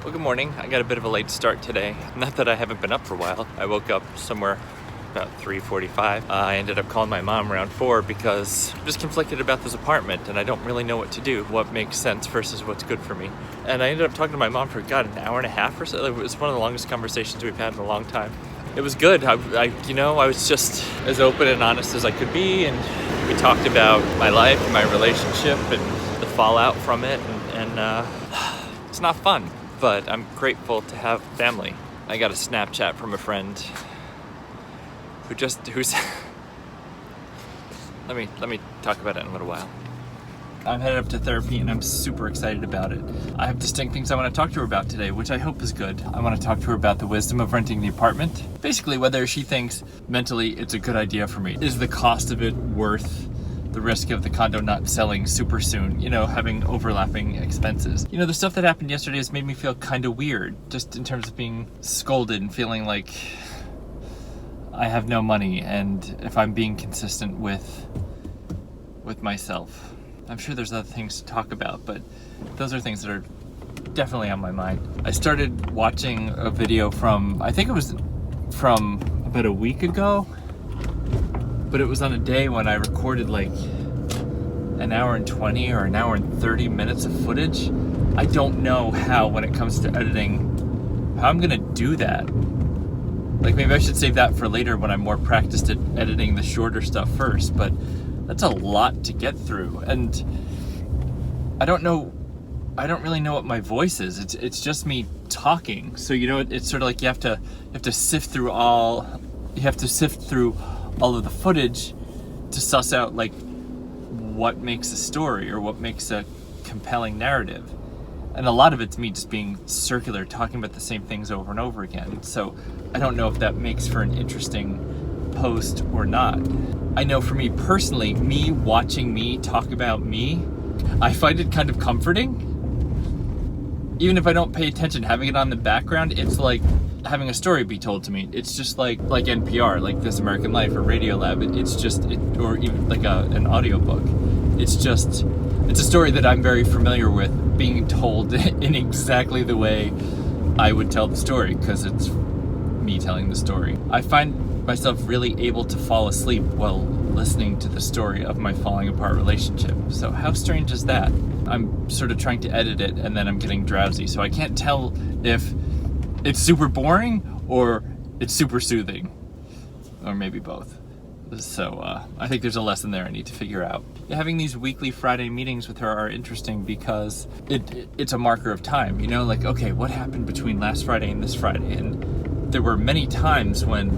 Well, good morning. I got a bit of a late start today. Not that I haven't been up for a while. I woke up somewhere about 3:45. I ended up calling my mom around 4 because I'm just conflicted about this apartment and I don't really know what to do, what makes sense versus what's good for me. And I ended up talking to my mom for, an hour and a half or so. It was one of the longest conversations we've had in a long time. It was good. I was just as open and honest as I could be, and we talked about my life and my relationship and the fallout from it, and it's not fun. But I'm grateful to have family. I got a Snapchat from a friend who's let me talk about it in a little while. I'm headed up to therapy and I'm super excited about it. I have distinct things I want to talk to her about today, which I hope is good. I want to talk to her about the wisdom of renting the apartment. Basically, whether she thinks mentally it's a good idea for me. Is the cost of it worth the risk of the condo not selling super soon, having overlapping expenses. The stuff that happened yesterday has made me feel kind of weird, just in terms of being scolded and feeling like I have no money, and if I'm being consistent with myself. I'm sure there's other things to talk about, but those are things that are definitely on my mind. I started watching a video I think it was from about a week ago, but it was on a day when I recorded like an hour and 20 or an hour and 30 minutes of footage. I don't know how, when it comes to editing, how I'm gonna do that. Like, maybe I should save that for later when I'm more practiced at editing the shorter stuff first, but that's a lot to get through. And I don't really know what my voice is. It's just me talking. So, it's sort of like you have to sift through all of the footage to suss out like what makes a story or what makes a compelling narrative. And a lot of it's me just being circular, talking about the same things over and over again. So I don't know if that makes for an interesting post or not. I know for me personally, me watching me talk about me, I find it kind of comforting. Even if I don't pay attention, having it on the background, it's like having a story be told to me. It's just like NPR, like This American Life or Radiolab. Or even like an audiobook. It's a story that I'm very familiar with, being told in exactly the way I would tell the story, because it's me telling the story. I find myself really able to fall asleep while listening to the story of my falling apart relationship. So how strange is that? I'm sort of trying to edit it and then I'm getting drowsy, so I can't tell if it's super boring or it's super soothing, or maybe both. So I think there's a lesson there I need to figure out. Having these weekly Friday meetings with her are interesting because it's a marker of time, like, okay, what happened between last Friday and this Friday? And there were many times when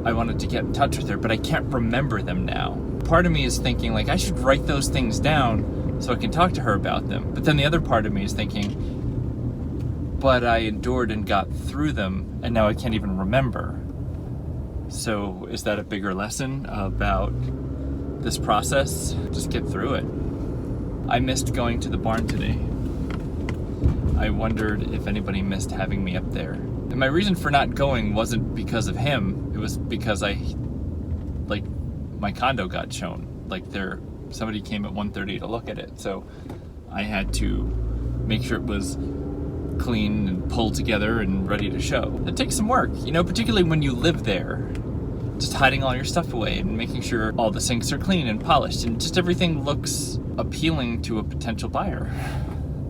I wanted to get in touch with her, but I can't remember them now. Part of me is thinking, like, I should write those things down so I can talk to her about them. But then the other part of me is thinking, but I endured and got through them, and now I can't even remember. So is that a bigger lesson about this process? Just get through it. I missed going to the barn today. I wondered if anybody missed having me up there. And my reason for not going wasn't because of him. It was because my condo got shown. Somebody came at 1:30 to look at it. So I had to make sure it was clean and pulled together and ready to show. It takes some work, particularly when you live there. Just hiding all your stuff away and making sure all the sinks are clean and polished and just everything looks appealing to a potential buyer.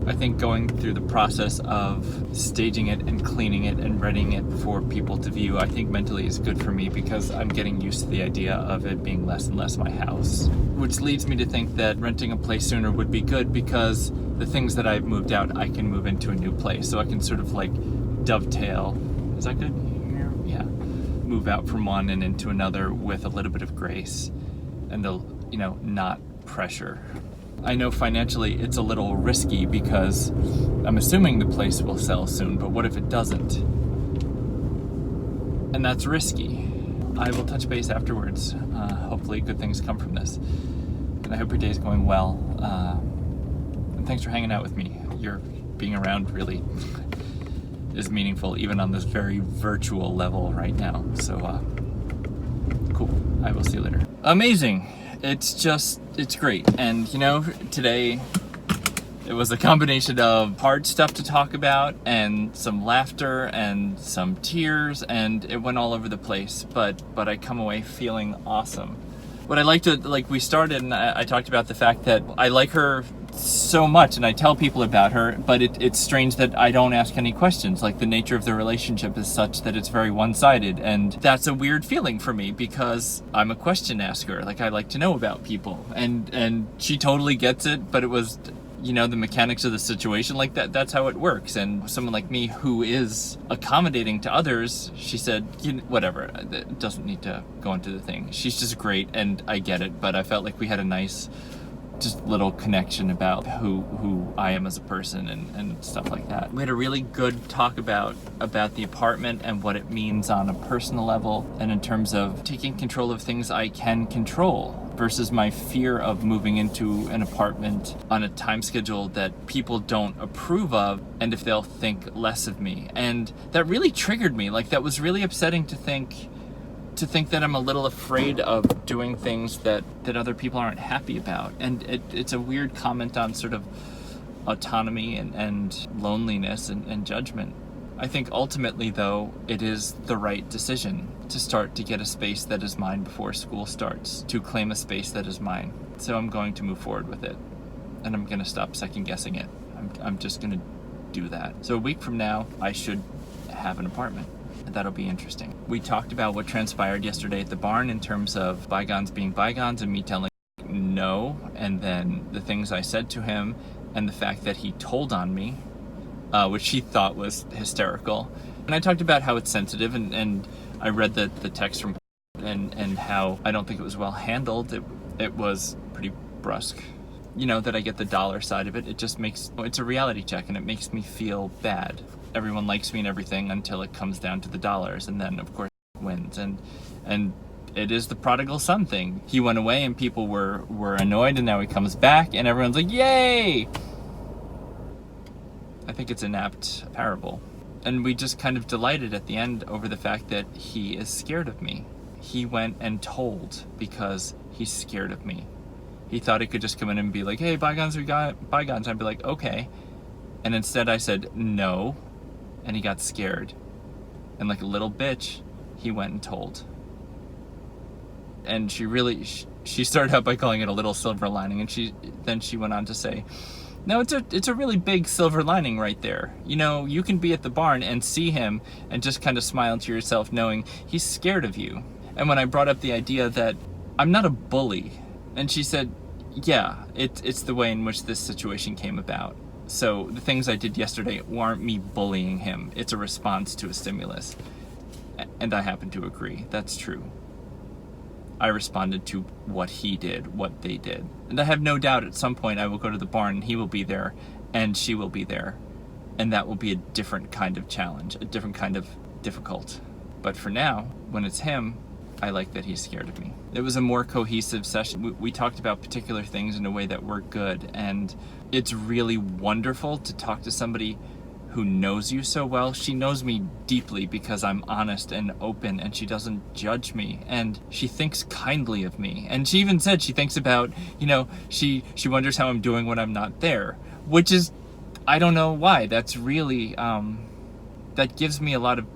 I think going through the process of staging it and cleaning it and readying it for people to view, I think mentally is good for me because I'm getting used to the idea of it being less and less my house. Which leads me to think that renting a place sooner would be good because the things that I've moved out, I can move into a new place. So I can sort of like dovetail. Is that good? Yeah. Move out from one and into another with a little bit of grace and not pressure. I know financially it's a little risky because I'm assuming the place will sell soon, but what if it doesn't? And that's risky. I will touch base afterwards. Hopefully good things come from this. And I hope your day's going well. And thanks for hanging out with me. Your being around really is meaningful, even on this very virtual level right now. So, cool. I will see you later. Amazing. It's great. And today It was a combination of hard stuff to talk about and some laughter and some tears, and it went all over the place, but I come away feeling awesome. What I like to, like we started and I talked about the fact that I like her so much and I tell people about her, but it's strange that I don't ask any questions. Like the nature of the relationship is such that it's very one-sided, and that's a weird feeling for me because I'm a question asker. Like I like to know about people, and she totally gets it, but it was, you know, the mechanics of the situation like that's how it works. And someone like me who is accommodating to others, she said, whatever, it doesn't need to go into the thing. She's just great and I get it, but I felt like we had a nice just little connection about who I am as a person and stuff like that. We had a really good talk about the apartment and what it means on a personal level and in terms of taking control of things I can control versus my fear of moving into an apartment on a time schedule that people don't approve of and if they'll think less of me. And that really triggered me. Like that was really upsetting to think that I'm a little afraid of doing things that other people aren't happy about. And it's a weird comment on sort of autonomy and loneliness and judgment. I think ultimately, though, it is the right decision to start to get a space that is mine before school starts, to claim a space that is mine. So I'm going to move forward with it, and I'm going to stop second guessing it. I'm just going to do that. So a week from now, I should have an apartment. That'll be interesting. We talked about what transpired yesterday at the barn in terms of bygones being bygones and me telling no, and then the things I said to him and the fact that he told on me, which he thought was hysterical. And I talked about how it's sensitive, and I read the text from and how I don't think it was well handled. It was pretty brusque. You know, that I get the dollar side of it. It just makes, it's a reality check and it makes me feel bad. Everyone likes me and everything until it comes down to the dollars, and then of course it wins. And it is the prodigal son thing. He went away and people were annoyed, and now he comes back and everyone's like, yay! I think it's an apt parable. And we just kind of delighted at the end over the fact that he is scared of me. He went and told because he's scared of me. He thought he could just come in and be like, hey, bygones, we got bygones. I'd be like, okay. And instead I said no, and he got scared. And like a little bitch, he went and told. And she started out by calling it a little silver lining, and then she went on to say, no, it's a really big silver lining right there. You know, you can be at the barn and see him and just kind of smile to yourself knowing he's scared of you. And when I brought up the idea that I'm not a bully, and she said, yeah, it's the way in which this situation came about. So the things I did yesterday weren't me bullying him. It's a response to a stimulus. And I happen to agree. That's true. I responded to what he did, what they did. And I have no doubt at some point I will go to the barn and he will be there and she will be there. And that will be a different kind of challenge, a different kind of difficult. But for now, when it's him, I like that he's scared of me. It was a more cohesive session. We talked about particular things in a way that were good, and it's really wonderful to talk to somebody who knows you so well. She knows me deeply because I'm honest and open, and she doesn't judge me, and she thinks kindly of me. And she even said she thinks about, you know, she wonders how I'm doing when I'm not there, which is, I don't know why. That's really, that gives me a lot of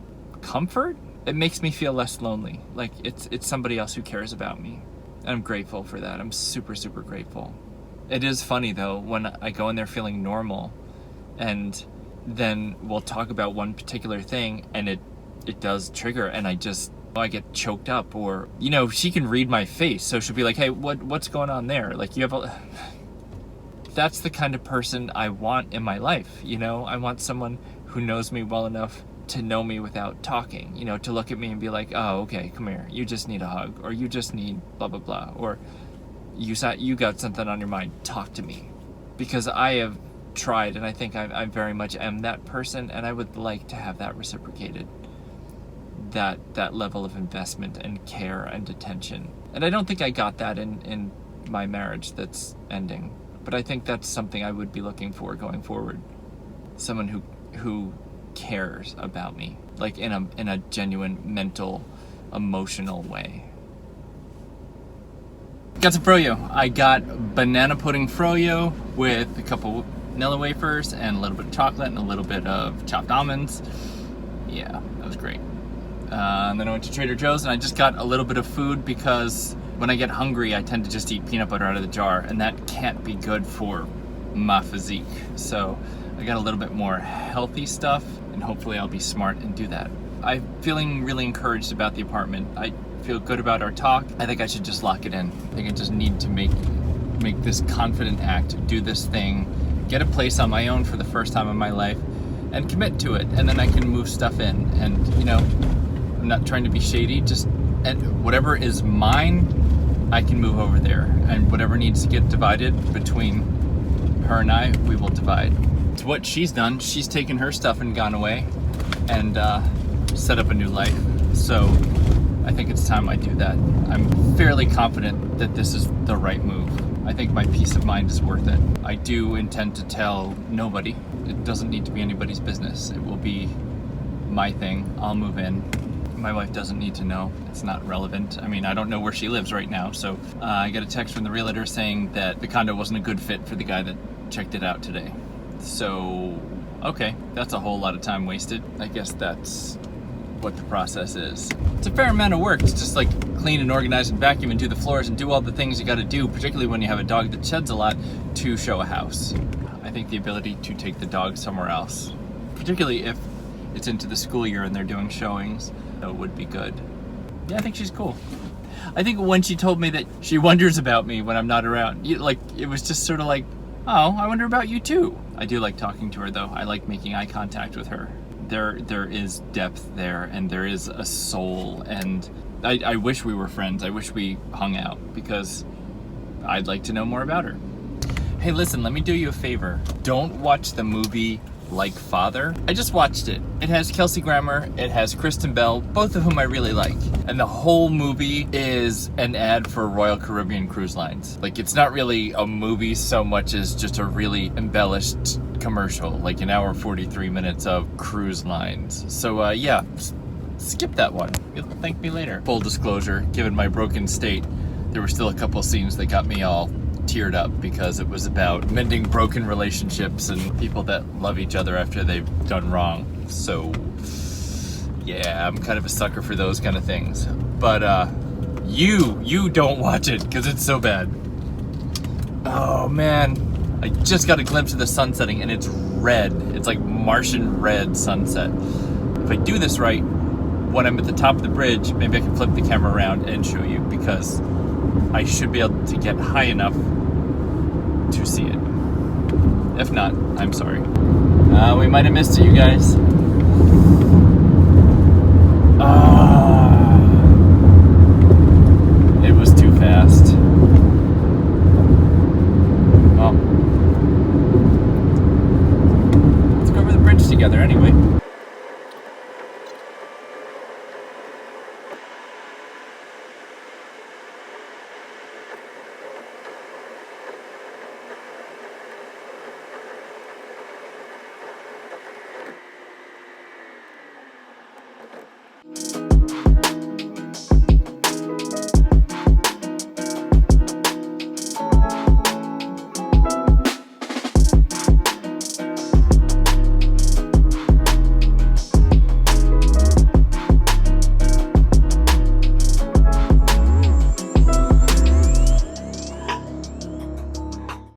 comfort. It makes me feel less lonely. Like it's somebody else who cares about me. And I'm grateful for that. I'm super, super grateful. It is funny though, when I go in there feeling normal and then we'll talk about one particular thing and it does trigger and I get choked up, or, you know, she can read my face. So she'll be like, hey, what's going on there? Like that's the kind of person I want in my life. You know, I want someone who knows me well enough to know me without talking, you know, to look at me and be like, oh, okay, come here, you just need a hug, or you just need blah, blah, blah, or you got something on your mind, talk to me. Because I have tried, and I think I very much am that person, and I would like to have that reciprocated, that level of investment and care and attention. And I don't think I got that in my marriage that's ending, but I think that's something I would be looking for going forward. Someone who cares about me, like in a genuine mental, emotional way. Got some froyo. I got banana pudding froyo with a couple vanilla wafers and a little bit of chocolate and a little bit of chopped almonds. Yeah, that was great. And then I went to Trader Joe's and I just got a little bit of food because when I get hungry, I tend to just eat peanut butter out of the jar, and that can't be good for my physique. So I got a little bit more healthy stuff, and hopefully I'll be smart and do that. I'm feeling really encouraged about the apartment. I feel good about our talk. I think I should just lock it in. I think I just need to make this confident act, do this thing, get a place on my own for the first time in my life, and commit to it, and then I can move stuff in. And you know, I'm not trying to be shady, just and whatever is mine, I can move over there, and whatever needs to get divided between her and I, we will divide. It's what she's done. She's taken her stuff and gone away and set up a new life. So I think it's time I do that. I'm fairly confident that this is the right move. I think my peace of mind is worth it. I do intend to tell nobody. It doesn't need to be anybody's business. It will be my thing. I'll move in. My wife doesn't need to know. It's not relevant. I mean, I don't know where she lives right now. So I got a text from the realtor saying that the condo wasn't a good fit for the guy that checked it out today. So, okay, that's a whole lot of time wasted. I guess that's what the process is. It's a fair amount of work to just like clean and organize and vacuum and do the floors and do all the things you got to do, particularly when you have a dog that sheds a lot, to show a house. I think the ability to take the dog somewhere else, particularly if it's into the school year and they're doing showings, that would be good. Yeah, I think she's cool. I think when she told me that she wonders about me when I'm not around, it was just sort of like, oh, I wonder about you too. I do like talking to her though. I like making eye contact with her. There is depth there, and there is a soul, and I wish we were friends. I wish we hung out, because I'd like to know more about her. Hey, listen, let me do you a favor. Don't watch the movie Like Father. I just watched it. It has Kelsey Grammer, it has Kristen Bell, both of whom I really like. And the whole movie is an ad for Royal Caribbean Cruise Lines. Like, it's not really a movie so much as just a really embellished commercial, like an hour 43 minutes of cruise lines. So yeah, skip that one. You'll thank me later. Full disclosure, given my broken state, there were still a couple scenes that got me all teared up because it was about mending broken relationships and people that love each other after they've done wrong. So yeah, I'm kind of a sucker for those kind of things. But you don't watch it because it's so bad. Oh man, I just got a glimpse of the sun setting and it's red. It's like Martian red sunset. If I do this right, when I'm at the top of the bridge, maybe I can flip the camera around and show you, because I should be able to get high enough to see it. If not, I'm sorry. We might have missed it, you guys. It was too fast. Well, let's go over the bridge together anyway.